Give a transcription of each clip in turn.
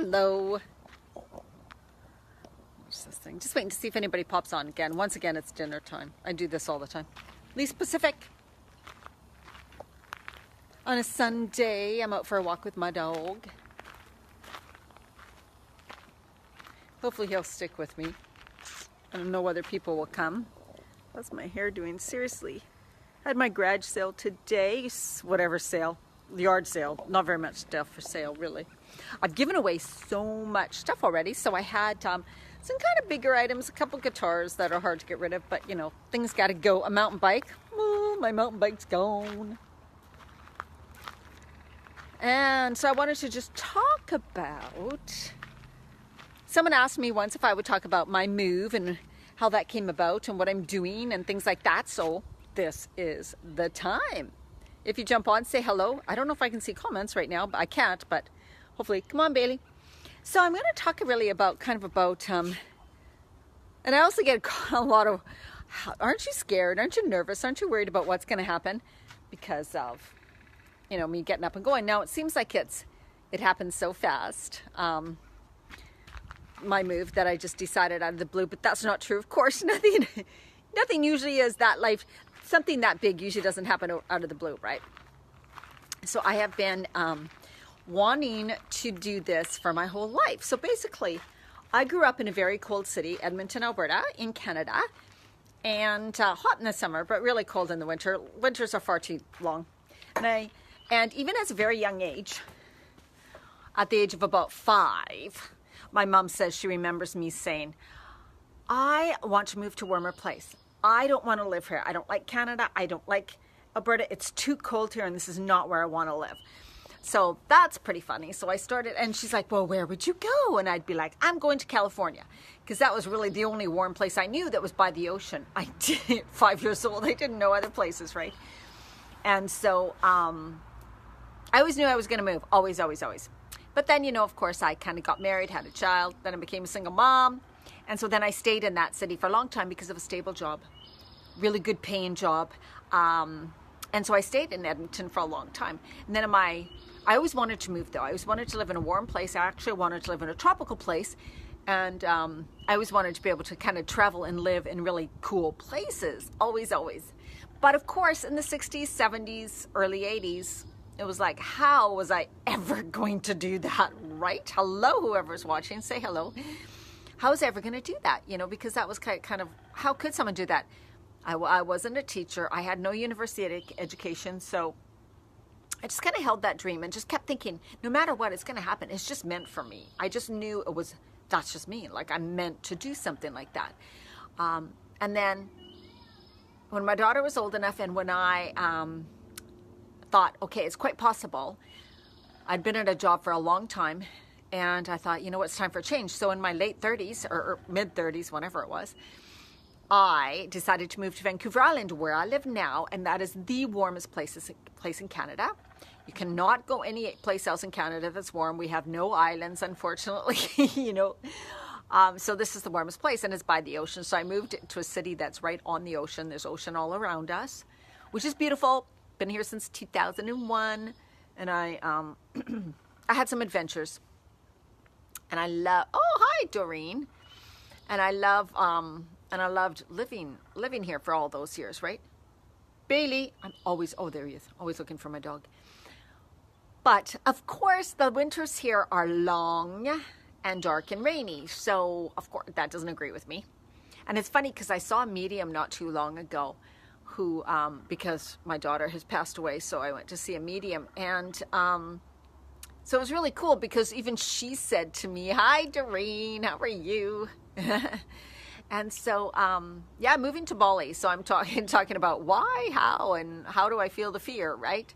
Hello. What's this thing? Just waiting to see if anybody pops on again. Once again, it's dinner time. I do this all the time. At least Pacific. On a Sunday, I'm out for a walk with my dog. Hopefully he'll stick with me. I don't know whether people will come. How's my hair doing? Seriously. I had my garage sale today. Whatever sale. Yard sale. Not very much stuff for sale, really. I've given away so much stuff already. So I had some kind of bigger items. A couple guitars that are hard to get rid of. But, you know, things got to go. A mountain bike. Oh, my mountain bike's gone. And so I wanted to just talk about... Someone asked me once if I would talk about my move and how that came about and what I'm doing and things like that. So this is the time. If you jump on, say hello. I don't know if I can see comments right now, but I can't, but hopefully. Come on, Bailey. So I'm going to talk really about, and I also get a lot of, aren't you scared? Aren't you nervous? Aren't you worried about what's going to happen because of, you know, me getting up and going? Now, it seems like it happens so fast. My move that I just decided out of the blue, but that's not true. Of course, nothing usually is that life. Something that big usually doesn't happen out of the blue, right? So I have been wanting to do this for my whole life. So basically, I grew up in a very cold city, Edmonton, Alberta, in Canada, and hot in the summer, but really cold in the winter. Winters are far too long. And even as a very young age, at the age of about 5, my mom says she remembers me saying, I want to move to a warmer place. I don't want to live here. I don't like Canada. I don't like Alberta. It's too cold here and this is not where I want to live. So that's pretty funny. So I started, and she's like, well, where would you go? And I'd be like, I'm going to California. Because that was really the only warm place I knew that was by the ocean. I did, 5 years old. I didn't know other places, right? And so I always knew I was going to move. Always, always, always. But then, you know, of course, I kind of got married, had a child, then I became a single mom. And so then I stayed in that city for a long time because of a stable job, really good paying job. And so I stayed in Edmonton for a long time. And then I always wanted to move, though. I always wanted to live in a warm place. I actually wanted to live in a tropical place. And I always wanted to be able to kind of travel and live in really cool places. Always, always. But of course, in the 60s, 70s, early 80s, it was like, how was I ever going to do that, right? Hello, whoever's watching, say hello. How was I ever going to do that? You know, because that was kind of, how could someone do that? I wasn't a teacher. I had no university education. So I just kind of held that dream and just kept thinking, no matter what, it's going to happen. It's just meant for me. I just knew that's just me. Like I'm meant to do something like that. And then when my daughter was old enough and when I thought, okay, it's quite possible. I'd been at a job for a long time and I thought, you know what, it's time for a change. So in my late 30s or mid 30s, whenever it was, I decided to move to Vancouver Island where I live now. And that is the warmest place in Canada. You cannot go any place else in Canada that's warm. We have no islands, unfortunately, you know. So this is the warmest place and it's by the ocean. So I moved to a city that's right on the ocean. There's ocean all around us, which is beautiful. Been here since 2001, and I had some adventures, and I love. Oh, hi, Doreen, and I loved living here for all those years, right? Bailey, I'm always. Oh, there he is. Always looking for my dog. But of course, the winters here are long and dark and rainy. So of course, that doesn't agree with me. And it's funny because I saw a medium not too long ago. Who, because my daughter has passed away, so I went to see a medium. And so it was really cool because even she said to me, hi, Doreen, how are you? And so, yeah, moving to Bali. So I'm talking about why, how, and how do I feel the fear, right?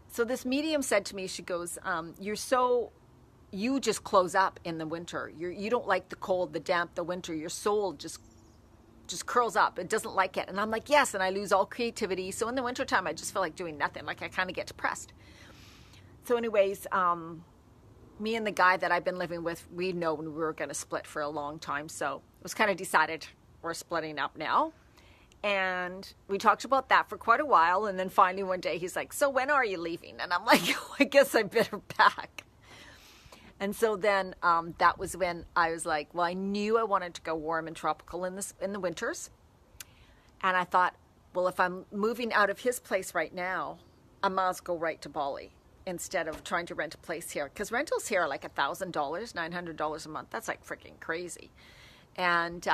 So this medium said to me, she goes, you just close up in the winter. You don't like the cold, the damp, the winter. Your soul just curls up. It doesn't like it. And I'm like, yes. And I lose all creativity. So in the wintertime, I just feel like doing nothing. Like I kind of get depressed. So anyways, me and the guy that I've been living with, we know we were going to split for a long time. So it was kind of decided we're splitting up now. And we talked about that for quite a while. And then finally one day he's like, so when are you leaving? And I'm like, oh, I guess I better pack. And so then that was when I was like, well, I knew I wanted to go warm and tropical in the winters. And I thought, well, if I'm moving out of his place right now, I might as well go right to Bali instead of trying to rent a place here. Because rentals here are like $1,000, $900 a month. That's like freaking crazy. And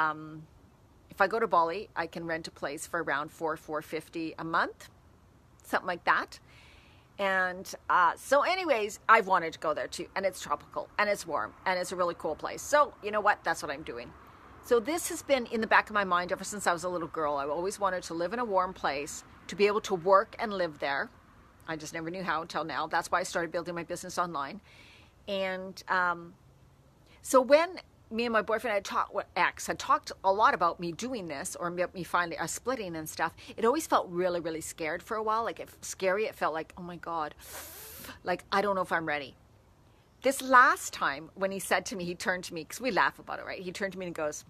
if I go to Bali, I can rent a place for around $450 a month, something like that. And so anyways, I've wanted to go there too. And it's tropical and it's warm and it's a really cool place. So you know what? That's what I'm doing. So this has been in the back of my mind ever since I was a little girl. I always wanted to live in a warm place, to be able to work and live there. I just never knew how until now. That's why I started building my business online. And so when me and my boyfriend had talked a lot about me doing this, or me finally splitting and stuff, it always felt really, really scared for a while. Like scary. It felt like, oh my God, like I don't know if I'm ready. This last time when he said to me, he turned to me, because we laugh about it, right? He turned to me and goes,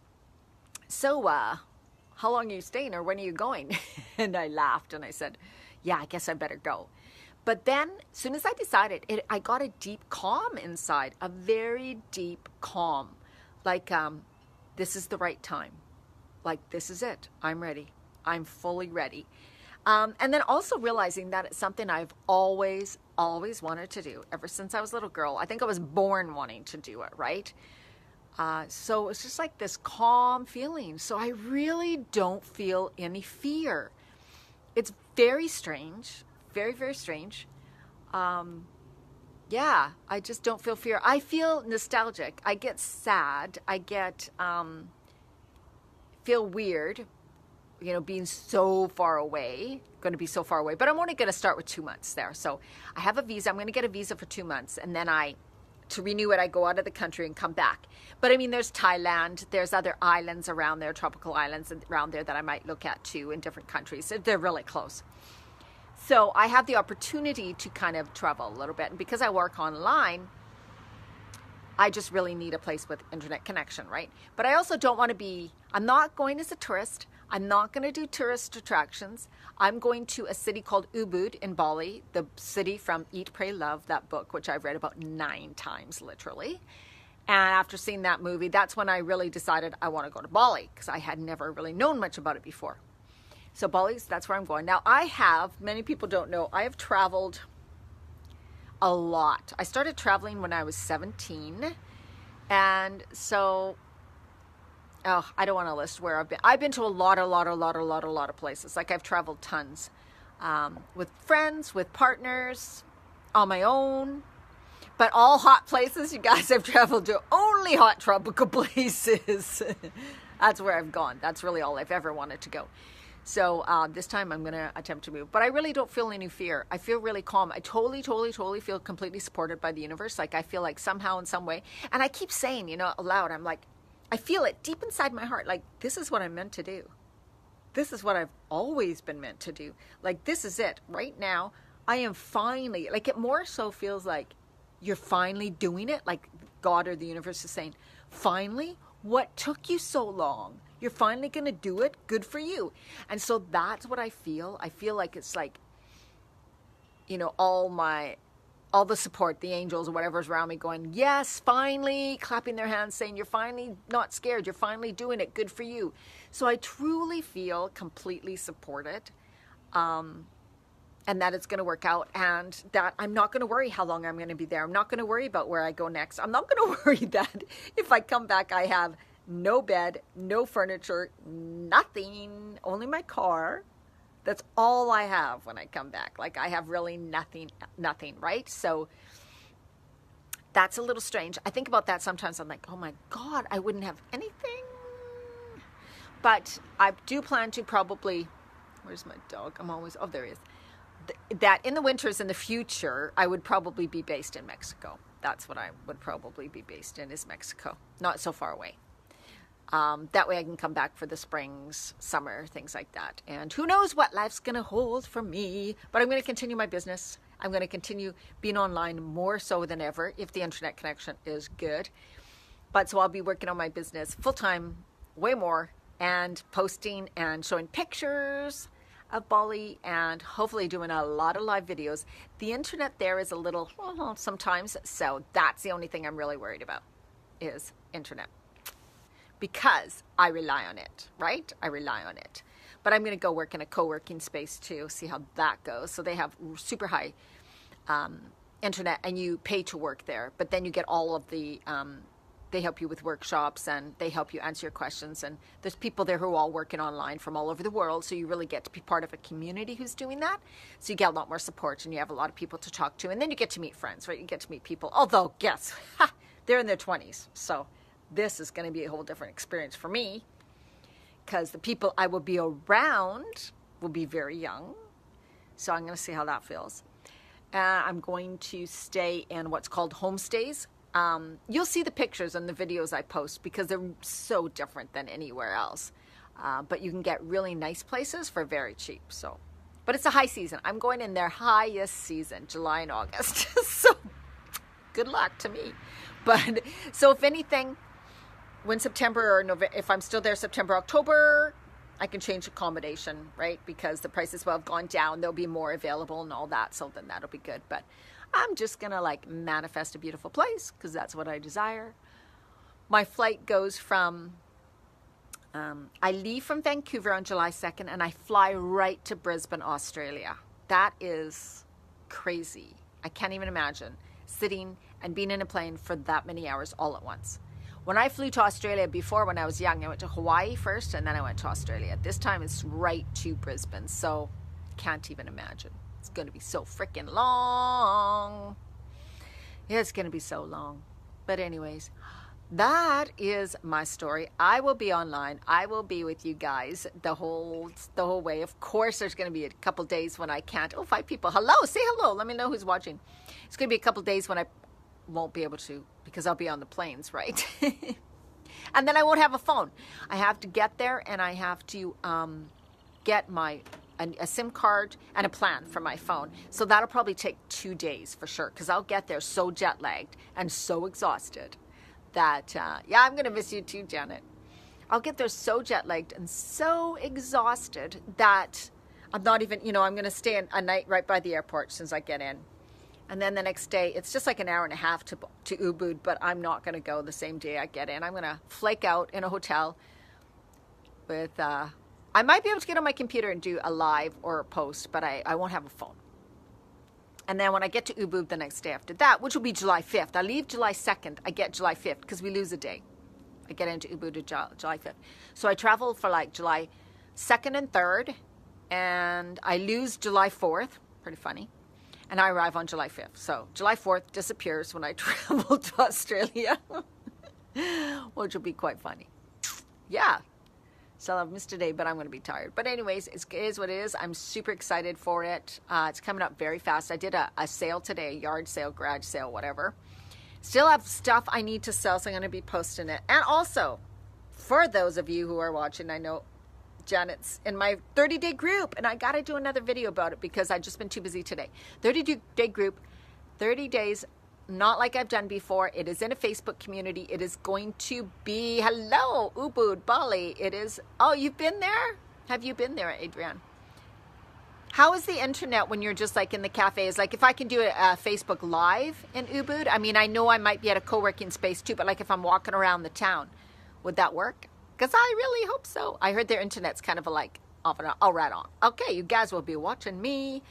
so how long are you staying, or when are you going? And I laughed and I said, yeah, I guess I better go. But then as soon as I decided, I got a deep calm inside, a very deep calm. Like, this is the right time. Like, this is it. I'm ready. I'm fully ready. And then also realizing that it's something I've always wanted to do ever since I was a little girl. I think I was born wanting to do it, right? So it's just like this calm feeling. So I really don't feel any fear. It's very strange. Very, very strange. Yeah, I just don't feel fear. I feel nostalgic. I get sad. I get, feel weird, you know, being so far away, going to be so far away. But I'm only going to start with 2 months there. So I have a visa. I'm going to get a visa for 2 months. And then to renew it, I go out of the country and come back. But I mean, there's Thailand. There's other islands around there, tropical islands around there that I might look at too in different countries. They're really close. So I have the opportunity to kind of travel a little bit. And because I work online, I just really need a place with internet connection, right? But I also don't want to I'm not going as a tourist. I'm not going to do tourist attractions. I'm going to a city called Ubud in Bali, the city from Eat, Pray, Love, that book, which I've read about 9 times, literally. And after seeing that movie, that's when I really decided I want to go to Bali, because I had never really known much about it before. So that's where I'm going. Now many people don't know, I have traveled a lot. I started traveling when I was 17. And so, I don't want to list where I've been. I've been to a lot of places. Like I've traveled tons, with friends, with partners, on my own, but all hot places. You guys, I've traveled to only hot tropical places. That's where I've gone. That's really all I've ever wanted to go. So this time I'm going to attempt to move. But I really don't feel any fear. I feel really calm. I totally feel completely supported by the universe. Like I feel like somehow in some way. And I keep saying, you know, aloud, I'm like, I feel it deep inside my heart. Like, this is what I'm meant to do. This is what I've always been meant to do. Like, this is it. Right now, I am finally, like it more so feels like you're finally doing it. Like God or the universe is saying, finally, what took you so long? You're finally going to do it. Good for you. And so that's what I feel. I feel like it's like, you know, all the support, the angels or whatever's around me going, yes, finally, clapping their hands saying, you're finally not scared. You're finally doing it. Good for you. So I truly feel completely supported. And that it's going to work out, and that I'm not going to worry how long I'm going to be there. I'm not going to worry about where I go next. I'm not going to worry that if I come back, I have no bed, no furniture, nothing, only my car. That's all I have when I come back. Like I have really nothing, right? So that's a little strange. I think about that sometimes. I'm like, oh my God, I wouldn't have anything. But I do plan to probably, where's my dog? There he is. That in the winters in the future, I would probably be based in Mexico. That's what I would probably be based in, is Mexico. Not so far away. That way I can come back for the springs, summer, things like that. And who knows what life's going to hold for me. But I'm going to continue my business. I'm going to continue being online more so than ever if the internet connection is good. But so I'll be working on my business full time, way more, and posting and showing pictures of Bali and hopefully doing a lot of live videos. The internet there is a little sometimes, so that's the only thing I'm really worried about is internet, because I rely on it, right? I rely on it. But I'm going to go work in a co-working space too, see how that goes. So they have super high internet and you pay to work there, but then you get all of the they help you with workshops and they help you answer your questions, and there's people there who are all working online from all over the world, so you really get to be part of a community who's doing that. So you get a lot more support and you have a lot of people to talk to, and then you get to meet friends, right? You get to meet people, although guess they're in their 20s, so this is going to be a whole different experience for me because the people I will be around will be very young, so I'm going to see how that feels. I'm going to stay in what's called homestays. You'll see the pictures and the videos I post because they're so different than anywhere else. But you can get really nice places for very cheap. So, but it's a high season. I'm going in their highest season, July and August. So good luck to me. But so if anything, when September or November, if I'm still there September, October, I can change accommodation, right? Because the prices will have gone down. There'll be more available and all that. So then that'll be good. But I'm just going to like manifest a beautiful place because that's what I desire. My flight goes from, I leave from Vancouver on July 2nd and I fly right to Brisbane, Australia. That is crazy. I can't even imagine sitting and being in a plane for that many hours all at once. When I flew to Australia before, when I was young, I went to Hawaii first and then I went to Australia. This time it's right to Brisbane, so can't even imagine. It's going to be so freaking long. Yeah, it's going to be so long. But anyways, that is my story. I will be online. I will be with you guys the whole way. Of course, there's going to be a couple days when I can't. Oh, 5 people. Hello. Say hello. Let me know who's watching. It's going to be a couple days when I won't be able to because I'll be on the planes, right? And then I won't have a phone. I have to get there and I have to get a SIM card and a plan for my phone. So that'll probably take 2 days for sure because I'll get there so jet lagged and so exhausted that, yeah, I'm going to miss you too, Janet. I'll get there so jet lagged and so exhausted that I'm not even, I'm going to stay a night right by the airport as soon as I get in. And then the next day, it's just like an hour and a half to Ubud, but I'm not going to go the same day I get in. I'm going to flake out in a hotel with, I might be able to get on my computer and do a live or a post, but I won't have a phone. And then when I get to Ubud the next day after that, which will be July 5th, I leave July 2nd, I get July 5th because we lose a day. I get into Ubud July 5th. So I travel for like July 2nd and 3rd, and I lose July 4th, pretty funny, and I arrive on July 5th. So July 4th disappears when I travel to Australia, which will be quite funny. Yeah. So I've missed a day, but I'm going to be tired. But anyways, it is what it is. I'm super excited for it. It's coming up very fast. I did a sale today, a yard sale, garage sale, whatever. Still have stuff I need to sell, so I'm going to be posting it. And also, for those of you who are watching, I know Janet's in my 30-day group, and I got to do another video about it because I've just been too busy today. 30-day group, 30 days, not like I've done before. It is in a Facebook community. It is going to be, hello, Ubud, Bali. It is, oh, you've been there? Have you been there, Adrienne? How is the internet when you're just like in the cafes? Like if I can do a Facebook Live in Ubud, I mean, I know I might be at a co-working space too, but like if I'm walking around the town, would that work? Because I really hope so. I heard their internet's kind of like off and on. Oh, right on. Okay, you guys will be watching me.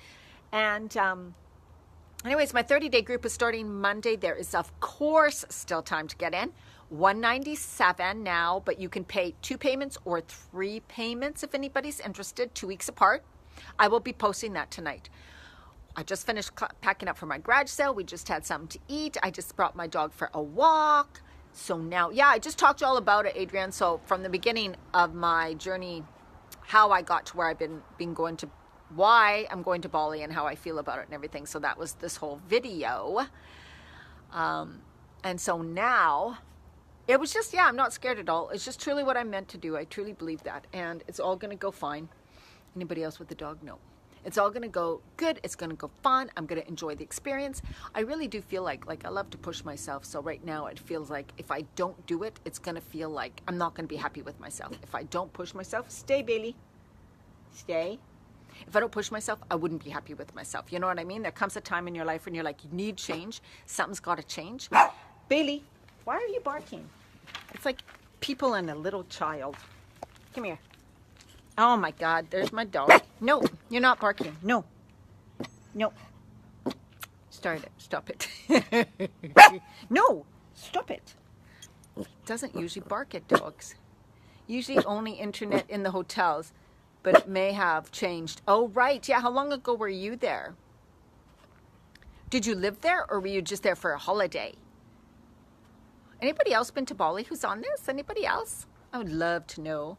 And anyways, my 30-day group is starting Monday. There is, of course, still time to get in. $197 now, but you can pay 2 payments or 3 payments if anybody's interested, 2 weeks apart. I will be posting that tonight. I just finished packing up for my garage sale. We just had something to eat. I just brought my dog for a walk. So now, yeah, I just talked to you all about it, Adrienne. So from the beginning of my journey, how I got to where I've been going to, why I'm going to Bali and how I feel about it and everything. So that was this whole video. And so now it was just, yeah, I'm not scared at all. It's just truly what I'm meant to do. I truly believe that. And it's all going to go fine. Anybody else with the dog? No. It's all going to go good. It's going to go fun. I'm going to enjoy the experience. I really do feel like I love to push myself. So right now it feels like if I don't do it, it's going to feel like I'm not going to be happy with myself. If I don't push myself, stay, Bailey. Stay. If I don't push myself, I wouldn't be happy with myself. You know what I mean? There comes a time in your life when you're like, you need change. Something's got to change. Bailey, why are you barking? It's like people and a little child. Come here. Oh my God, there's my dog. No, you're not barking. No. No. Stop it. No, stop it. Doesn't usually bark at dogs. Usually only internet in the hotels, but it may have changed. Oh, right. Yeah, how long ago were you there? Did you live there, or were you just there for a holiday? Anybody else been to Bali who's on this? Anybody else? I would love to know.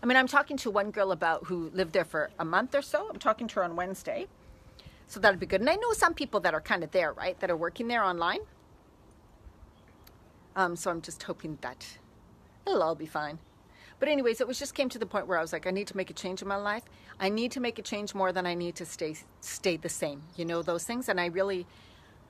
I mean, I'm talking to one girl about who lived there for a month or so. I'm talking to her on Wednesday. So that'd be good. And I know some people that are kind of there, right? That are working there online. So I'm just hoping that it'll all be fine. But anyways, it was just came to the point where I was like, I need to make a change in my life. I need to make a change more than I need to stay the same. You know, those things. And I really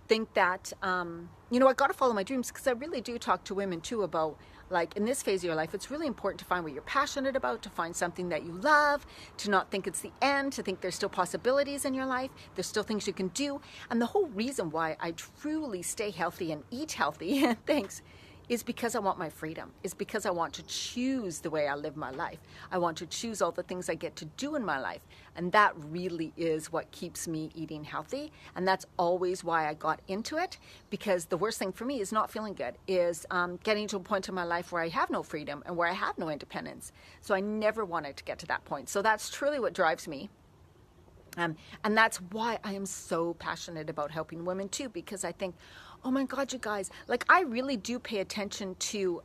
think that, you know, I got to follow my dreams, because I really do talk to women too about, like, in this phase of your life, it's really important to find what you're passionate about, to find something that you love, to not think it's the end, to think there's still possibilities in your life, there's still things you can do. And the whole reason why I truly stay healthy and eat healthy, thanks, is because I want my freedom, is because I want to choose the way I live my life. I want to choose all the things I get to do in my life. And that really is what keeps me eating healthy. And that's always why I got into it, because the worst thing for me is not feeling good, is getting to a point in my life where I have no freedom and where I have no independence. So I never wanted to get to that point. So that's truly what drives me. And that's why I am so passionate about helping women too, because I think, oh my God, you guys, like, I really do pay attention to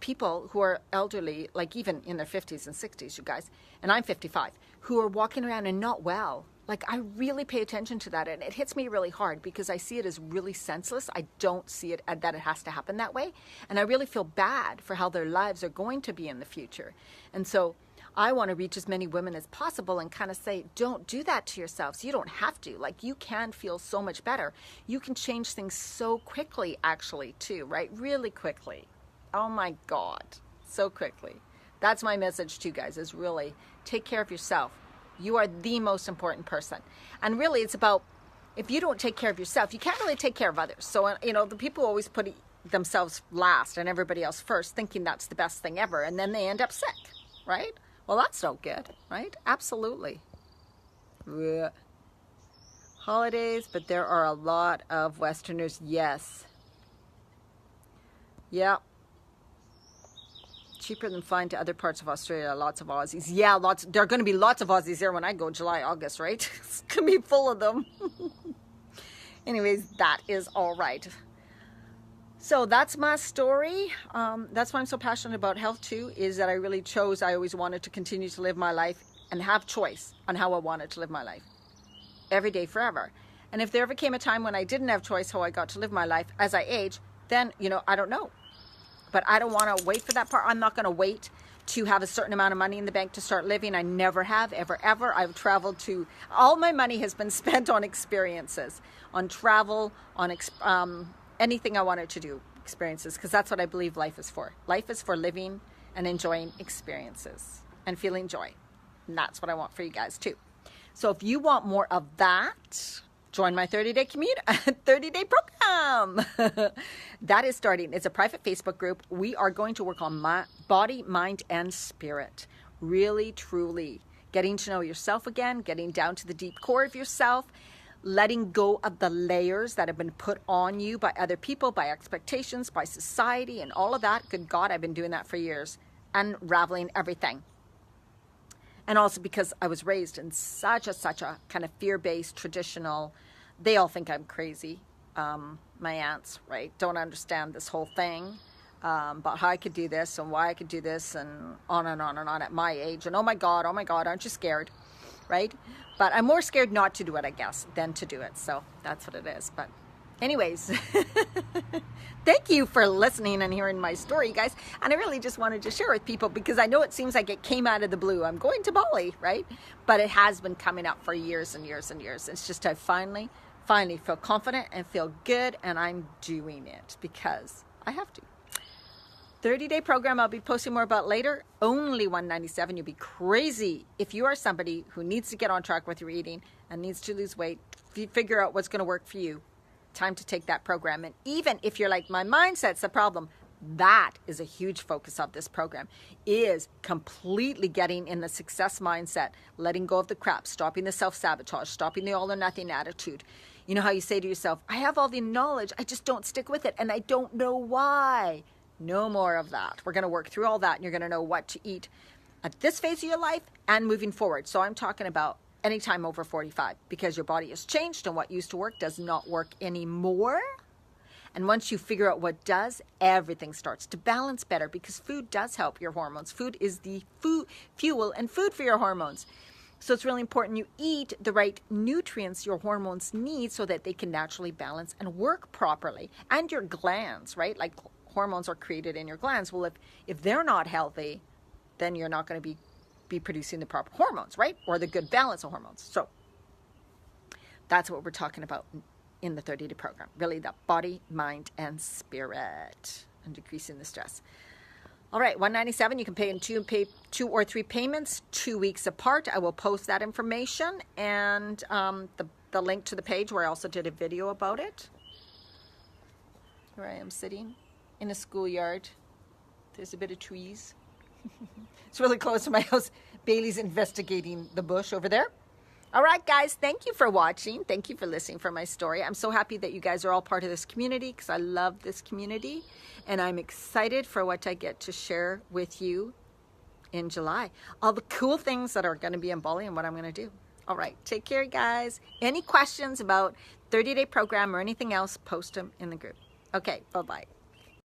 people who are elderly, like even in their 50s and 60s, you guys, and I'm 55, who are walking around and not well. Like, I really pay attention to that, and it hits me really hard because I see it as really senseless. I don't see it that it has to happen that way, and I really feel bad for how their lives are going to be in the future. And so I want to reach as many women as possible and kind of say, don't do that to yourselves. You don't have to. Like, you can feel so much better. You can change things so quickly, actually, too, right? Really quickly. Oh my God, so quickly. That's my message to you guys, is really take care of yourself. You are the most important person. And really, it's about, if you don't take care of yourself, you can't really take care of others. So, you know, the people always put themselves last and everybody else first, thinking that's the best thing ever. And then they end up sick, right? Well, that's no good, right? Absolutely. Ugh. Holidays, but there are a lot of Westerners. Yes. Yeah. Cheaper than flying to other parts of Australia. Lots of Aussies. Yeah, lots. There are going to be lots of Aussies there when I go July, August, right? It's going to be full of them. Anyways, that is all right. So that's my story. That's why I'm so passionate about health too, is that I really chose, I always wanted to continue to live my life and have choice on how I wanted to live my life. Every day, forever. And if there ever came a time when I didn't have choice how I got to live my life as I age, then, you know, I don't know. But I don't want to wait for that part. I'm not going to wait to have a certain amount of money in the bank to start living. I never have, ever, ever. I've traveled to, all my money has been spent on experiences, on travel, on anything I wanted to do, experiences, because that's what I believe life is for. Life is for living and enjoying experiences and feeling joy. And that's what I want for you guys too. So if you want more of that, join my 30-day 30-day program. That is starting. It's a private Facebook group. We are going to work on my body, mind, and spirit. Really, truly getting to know yourself again, getting down to the deep core of yourself, letting go of the layers that have been put on you by other people, by expectations, by society, and all of that. Good God, I've been doing that for years. Unraveling everything. And also because I was raised in such a kind of fear-based, traditional, they all think I'm crazy. My aunts, right, don't understand this whole thing about how I could do this and why I could do this and on and on and on at my age. And oh my God, aren't you scared, right? But I'm more scared not to do it, I guess, than to do it. So that's what it is. But anyways, thank you for listening and hearing my story, guys. And I really just wanted to share with people because I know it seems like it came out of the blue. I'm going to Bali, right? But it has been coming up for years and years and years. It's just I finally feel confident and feel good, and I'm doing it because I have to. 30-day program I'll be posting more about later, only $197. You'll be crazy if you are somebody who needs to get on track with your eating and needs to lose weight, figure out what's going to work for you. Time to take that program. And even if you're like, my mindset's the problem, that is a huge focus of this program, is completely getting in the success mindset, letting go of the crap, stopping the self-sabotage, stopping the all or nothing attitude. You know how you say to yourself, I have all the knowledge, I just don't stick with it, and I don't know why. No more of that. We're going to work through all that, and you're going to know what to eat at this phase of your life and moving forward. So I'm talking about anytime over 45, because your body has changed and what used to work does not work anymore. And once you figure out what does, everything starts to balance better, because food does help your hormones. Food is the fuel and food for your hormones. So it's really important you eat the right nutrients your hormones need so that they can naturally balance and work properly. And your glands, right? Like hormones are created in your glands. Well, if they're not healthy, then you're not going to be producing the proper hormones, right? Or the good balance of hormones. So that's what we're talking about in the 30-day program. Really, the body, mind, and spirit, and decreasing the stress. All right, $197. You can pay in two or three payments, 2 weeks apart. I will post that information and the link to the page where I also did a video about it. Here I am sitting in a schoolyard. There's a bit of trees. It's really close to my house. Bailey's investigating the bush over there. All right, guys, thank you for watching. Thank you for listening for my story. I'm so happy that you guys are all part of this community, because I love this community, and I'm excited for what I get to share with you in July. All the cool things that are going to be in Bali and what I'm going to do. All right, take care, guys. Any questions about 30-day program or anything else, post them in the group. Okay, bye-bye.